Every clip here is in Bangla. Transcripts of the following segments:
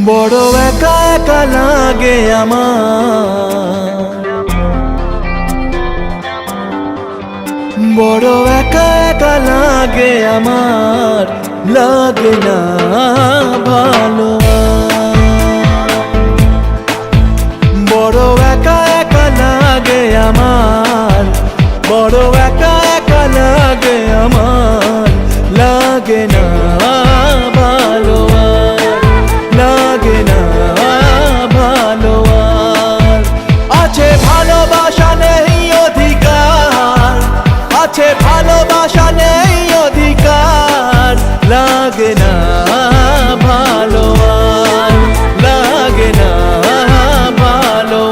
বড় একা একা লাগে আমার, বড় একা একা লাগে আমার, লাগে না ভালো। বড় একা একা লাগে আমার, বড় একা একা লাগে আমার, লাগে না ভালো, লাগে না ভালো। আছে ভালোবাসা নেই অধিকার, আছে ভালোবাসা নেই অধিকার, লাগে না ভালো, লাগে না ভালো।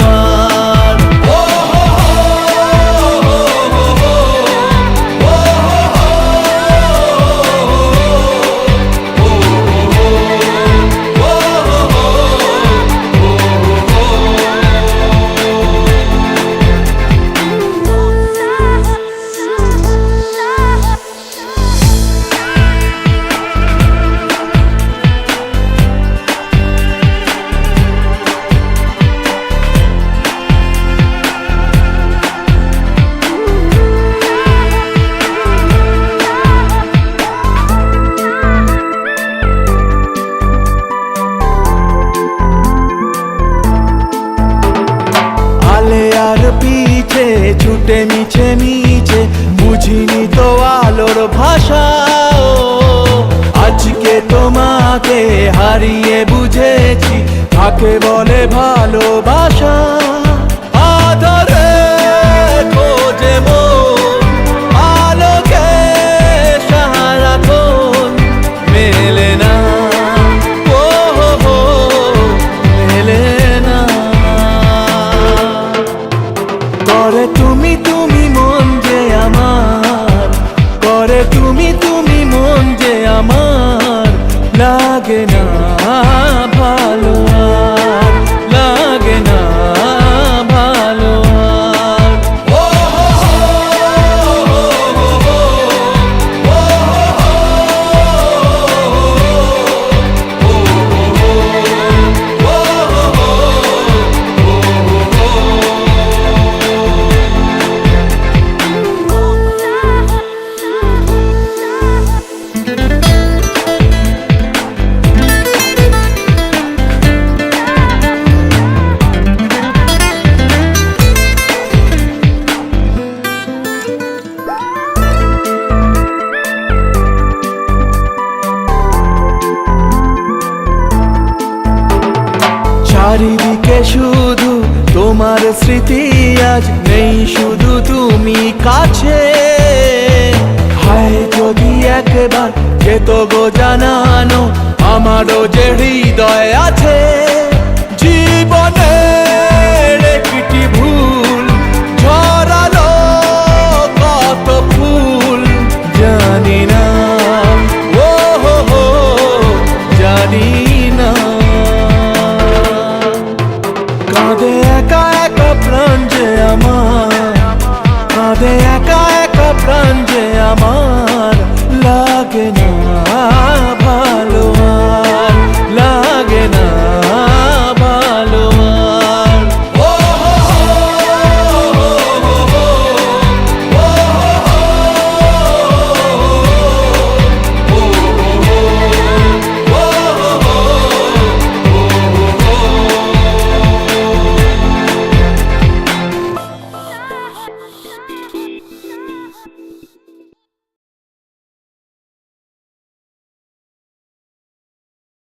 পিছে ছুটে মিছে মিছে বুঝিনি তো আলোর ভাষা, আজকে তোমাকে হারিয়ে বুঝেছি কাকে বলে ভালোবাসা। আদরে খোঁজে মন আলোকে সারাক্ষণ, মেলে না ও হো মেলে না। করে তুমি তুমি মন যে আমার, করে তুমি তুমি মন যে আমার, লাগে না ভালো, লাগে না ভালো। চারিদিকে শুধু তোমার স্মৃতি, আজ নেই শুধু তুমি কাছে। হায় যদি একবার যেত গো জানানো আমারও যে হৃদয় আছে। জীবনের একটি ভুল ঝরালো কত ফুল, জানি না ও হো হো জানি না। কাঁদে একা একা প্রাণ যে আমার, কাঁদে একা একা প্রাণ যে আমার, লাগে না